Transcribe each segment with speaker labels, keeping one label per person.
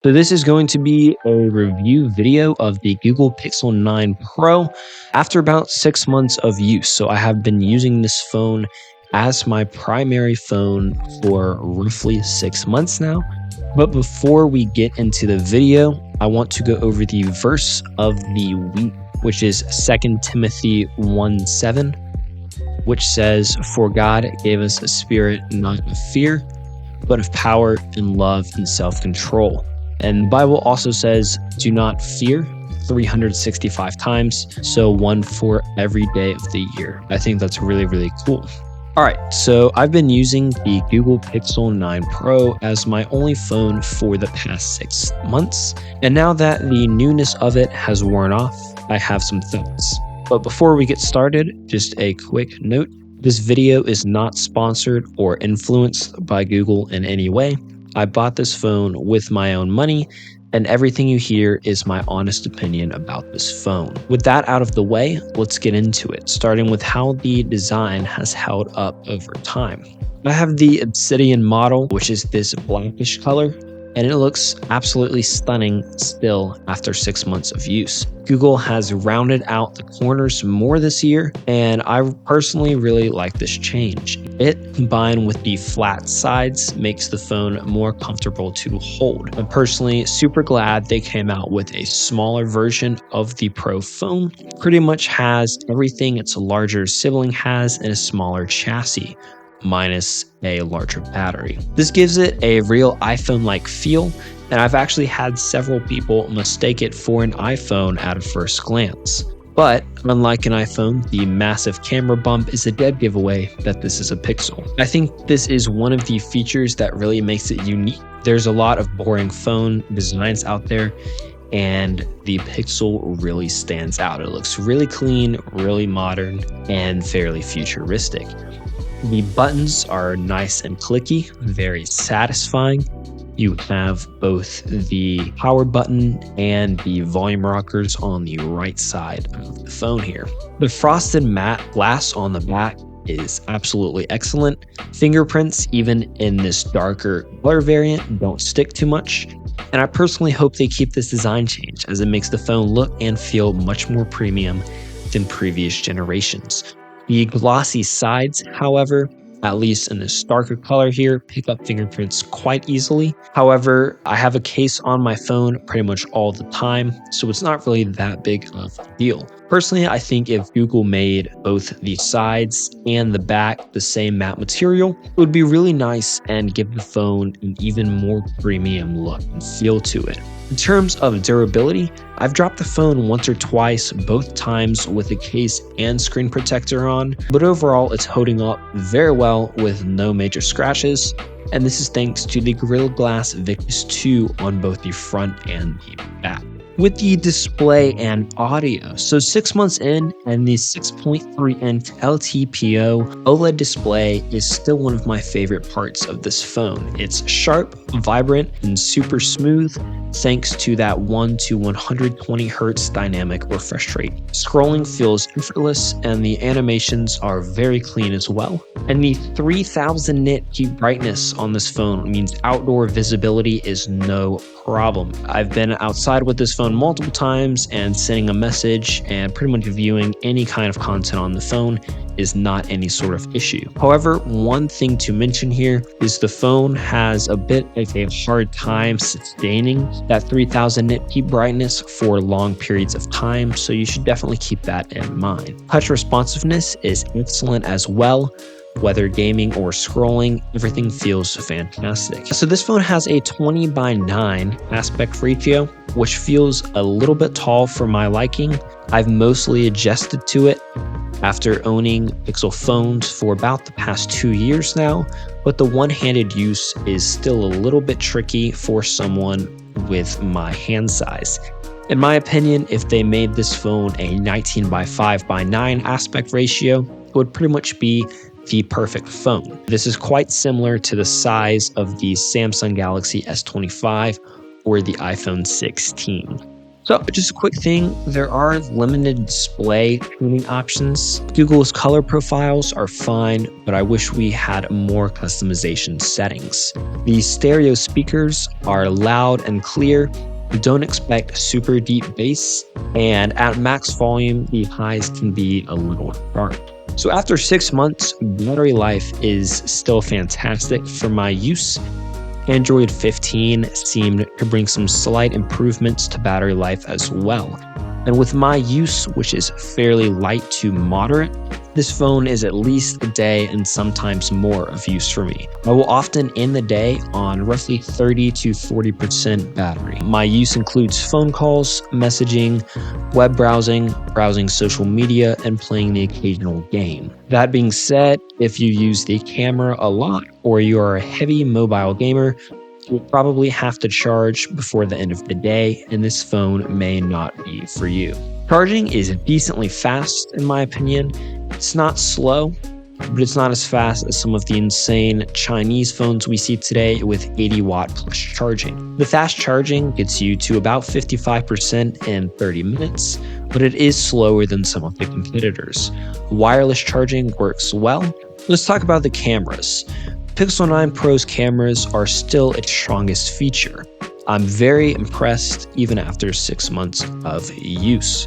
Speaker 1: So this is going to be a review video of the Google Pixel 9 Pro after about 6 months of use. So I have been using this phone as my primary phone for roughly 6 months now. But before we get into the video, I want to go over the verse of the week, which is 2 Timothy 1:7, which says, "For God gave us a spirit not of fear, but of power and love and self-control." And the Bible also says, "Do not fear," 365 times, so one for every day of the year. I think that's really, really cool. All right, so I've been using the Google Pixel 9 Pro as my only phone for the past 6 months. And now that the newness of it has worn off, I have some thoughts. But before we get started, just a quick note. This video is not sponsored or influenced by Google in any way. I bought this phone with my own money, and everything you hear is my honest opinion about this phone. With that out of the way, let's get into it, starting with how the design has held up over time. I have the Obsidian model, which is this blackish color, and it looks absolutely stunning still after 6 months of use. Google has rounded out the corners more this year, and I personally really like this change. It, combined with the flat sides, makes the phone more comfortable to hold. I'm personally super glad they came out with a smaller version of the Pro phone. Pretty much has everything its larger sibling has in a smaller chassis, minus a larger battery. This gives it a real iPhone-like feel, and I've actually had several people mistake it for an iPhone at a first glance. But unlike an iPhone, the massive camera bump is a dead giveaway that this is a Pixel. I think this is one of the features that really makes it unique. There's a lot of boring phone designs out there, and the Pixel really stands out. It looks really clean, really modern, and fairly futuristic. The buttons are nice and clicky, very satisfying. You have both the power button and the volume rockers on the right side of the phone here. The frosted matte glass on the back is absolutely excellent. Fingerprints, even in this darker color variant, don't stick too much. And I personally hope they keep this design change, as it makes the phone look and feel much more premium than previous generations. The glossy sides, however, at least in this darker color here, pick up fingerprints quite easily. However, I have a case on my phone pretty much all the time, so it's not really that big of a deal. Personally, I think if Google made both the sides and the back the same matte material, it would be really nice and give the phone an even more premium look and feel to it. In terms of durability, I've dropped the phone once or twice, both times with the case and screen protector on, but overall it's holding up very well with no major scratches, and this is thanks to the Gorilla Glass Victus 2 on both the front and the back. With the display and audio, so 6 months in, and the 6.3-inch LTPO OLED display is still one of my favorite parts of this phone. It's sharp, vibrant, and super smooth thanks to that 1 to 120 Hz dynamic refresh rate. Scrolling feels effortless, and the animations are very clean as well. And the 3000 nit peak brightness on this phone means outdoor visibility is no problem. I've been outside with this phone multiple times, and sending a message and pretty much viewing any kind of content on the phone is not any sort of issue. However, one thing to mention here is the phone has a bit of a hard time sustaining that 3000 nit peak brightness for long periods of time, so you should definitely keep that in mind. Touch responsiveness is excellent as well. Whether gaming or scrolling, everything feels fantastic. So this phone has a 20:9 aspect ratio, which feels a little bit tall for my liking. I've mostly adjusted to it after owning Pixel phones for about the past 2 years now, but the one-handed use is still a little bit tricky for someone with my hand size. In my opinion, if they made this phone a 19:5:9 aspect ratio, it would pretty much be the perfect phone. This is quite similar to the size of the Samsung Galaxy S25 or the iPhone 16. So just a quick thing, there are limited display tuning options. Google's color profiles are fine, but I wish we had more customization settings. The stereo speakers are loud and clear. Don't expect super deep bass, and at max volume, the highs can be a little sharp. So after 6 months, battery life is still fantastic for my use. Android 15 seemed to bring some slight improvements to battery life as well. And with my use, which is fairly light to moderate, this phone is at least a day and sometimes more of use for me. I will often end the day on roughly 30 to 40% battery. My use includes phone calls, messaging, web browsing social media, and playing the occasional game. That being said, if you use the camera a lot or you are a heavy mobile gamer, you'll probably have to charge before the end of the day, and this phone may not be for you. Charging is decently fast in my opinion. It's not slow, but it's not as fast as some of the insane Chinese phones we see today with 80-watt plus charging. The fast charging gets you to about 55% in 30 minutes, but it is slower than some of the competitors. Wireless charging works well. Let's talk about the cameras. Pixel 9 Pro's cameras are still its strongest feature. I'm very impressed even after 6 months of use.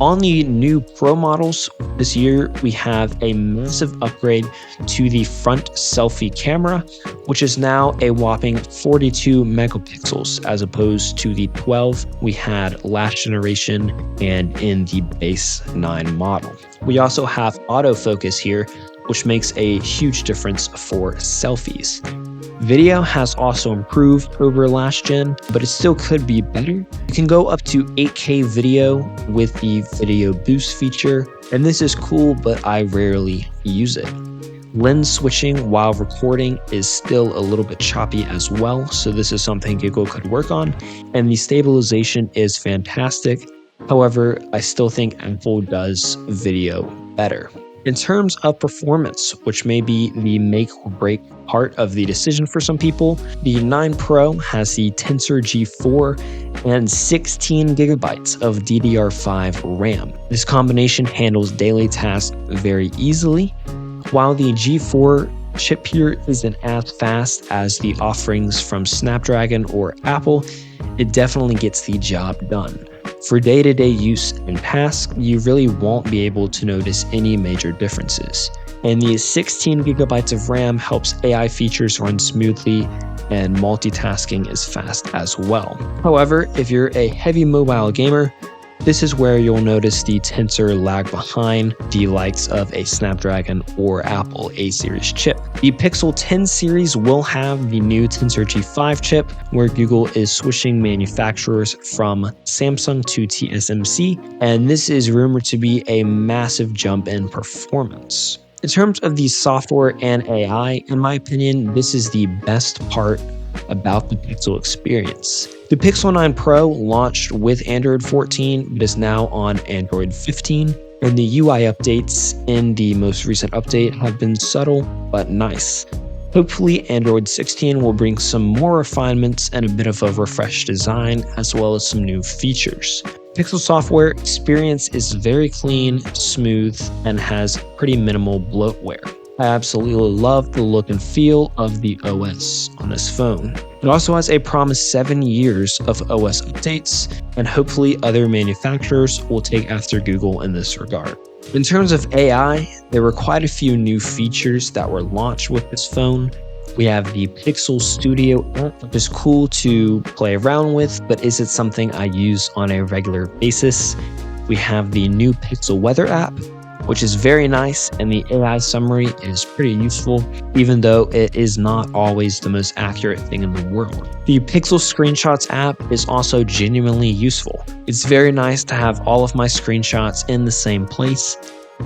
Speaker 1: On the new Pro models this year, we have a massive upgrade to the front selfie camera, which is now a whopping 42 megapixels as opposed to the 12 we had last generation and in the base 9 model. We also have autofocus here, which makes a huge difference for selfies. Video has also improved over last gen, but it still could be better. You can go up to 8K video with the video boost feature, and this is cool, but I rarely use it. Lens switching while recording is still a little bit choppy as well, so this is something Google could work on, and the stabilization is fantastic. However, I still think Apple does video better. In terms of performance, which may be the make or break part of the decision for some people, the 9 Pro has the Tensor G4 and 16 gigabytes of DDR5 RAM. This combination handles daily tasks very easily. While the G4 chip here isn't as fast as the offerings from Snapdragon or Apple, it definitely gets the job done. For day-to-day use and tasks, you really won't be able to notice any major differences. And the 16 gigabytes of RAM helps AI features run smoothly, and multitasking is fast as well. However, if you're a heavy mobile gamer, this is where you'll notice the Tensor lag behind the likes of a Snapdragon or Apple A series chip. The Pixel 10 series will have the new Tensor G5 chip, where Google is switching manufacturers from Samsung to TSMC, and this is rumored to be a massive jump in performance. In terms of the software and AI, in my opinion, this is the best part about the Pixel experience. The Pixel 9 Pro launched with Android 14, but is now on Android 15, and the UI updates in the most recent update have been subtle but nice. Hopefully, Android 16 will bring some more refinements and a bit of a refreshed design, as well as some new features. Pixel software experience is very clean, smooth, and has pretty minimal bloatware. I absolutely love the look and feel of the OS on this phone. It also has a promised 7 years of OS updates, and hopefully other manufacturers will take after Google in this regard. In terms of AI, there were quite a few new features that were launched with this phone. We have the Pixel Studio app, which is cool to play around with, but is it something I use on a regular basis? We have the new Pixel Weather app, which is very nice, and the AI summary is pretty useful, even though it is not always the most accurate thing in the world. The Pixel Screenshots app is also genuinely useful. It's very nice to have all of my screenshots in the same place,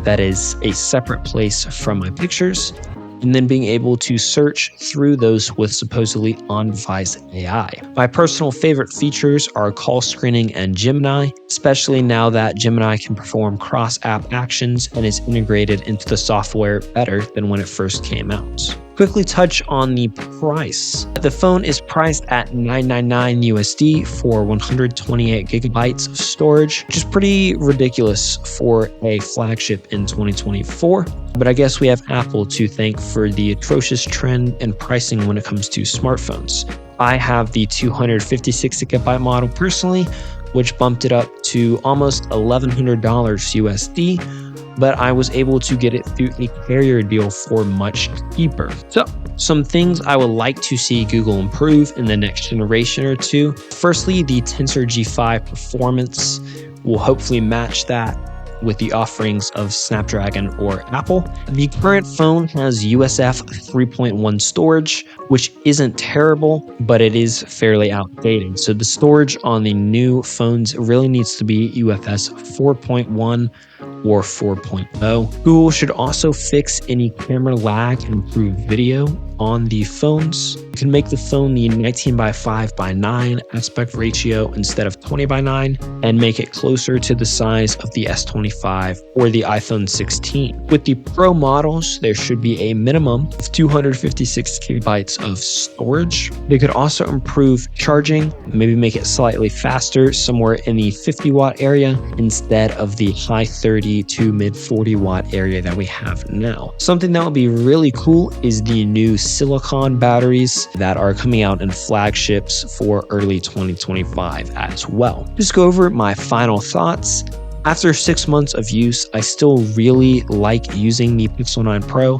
Speaker 1: that is a separate place from my pictures, and then being able to search through those with supposedly on-device AI. My personal favorite features are call screening and Gemini, especially now that Gemini can perform cross-app actions and is integrated into the software better than when it first came out. Quickly touch on the price. The phone is priced at $999 USD for 128 gigabytes of storage, which is pretty ridiculous for a flagship in 2024. But I guess we have Apple to thank for the atrocious trend in pricing when it comes to smartphones. I have the 256 gigabyte model personally, which bumped it up to almost $1,100 USD, but I was able to get it through a carrier deal for much cheaper. So, some things I would like to see Google improve in the next generation or two. Firstly, the Tensor G5 performance will hopefully match that with the offerings of Snapdragon or Apple. The current phone has USF 3.1 storage, which isn't terrible, but it is fairly outdated. So the storage on the new phones really needs to be UFS 4.1 or 4.0. Google should also fix any camera lag and improve video on the phones. You can make the phone the 19:5:9 aspect ratio instead of 20:9 and make it closer to the size of the S25 or the iPhone 16. With the Pro models, there should be a minimum of 256 gigabytes of storage. They could also improve charging, maybe make it slightly faster, somewhere in the 50 watt area instead of the high 30 to mid 40 watt area that we have now. Something that would be really cool is the new silicon batteries that are coming out in flagships for early 2025 as well. Just go over my final thoughts. After 6 months of use, I still really like using the Pixel 9 Pro,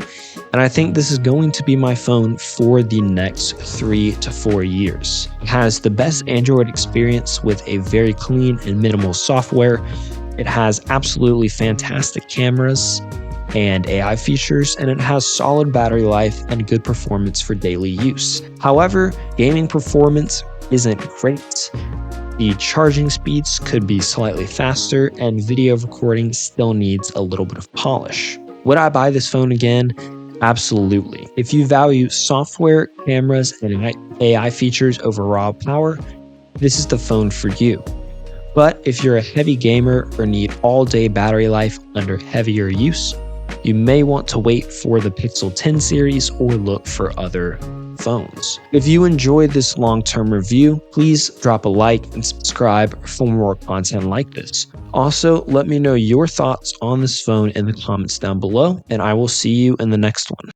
Speaker 1: and I think this is going to be my phone for the next 3 to 4 years. It has the best Android experience with a very clean and minimal software. It has absolutely fantastic cameras and AI features, and it has solid battery life and good performance for daily use. However, gaming performance isn't great. The charging speeds could be slightly faster, and video recording still needs a little bit of polish. Would I buy this phone again? Absolutely. If you value software, cameras, and AI features over raw power, this is the phone for you. But if you're a heavy gamer or need all-day battery life under heavier use, you may want to wait for the Pixel 10 series or look for other phones. If you enjoyed this long-term review, please drop a like and subscribe for more content like this. Also, let me know your thoughts on this phone in the comments down below, and I will see you in the next one.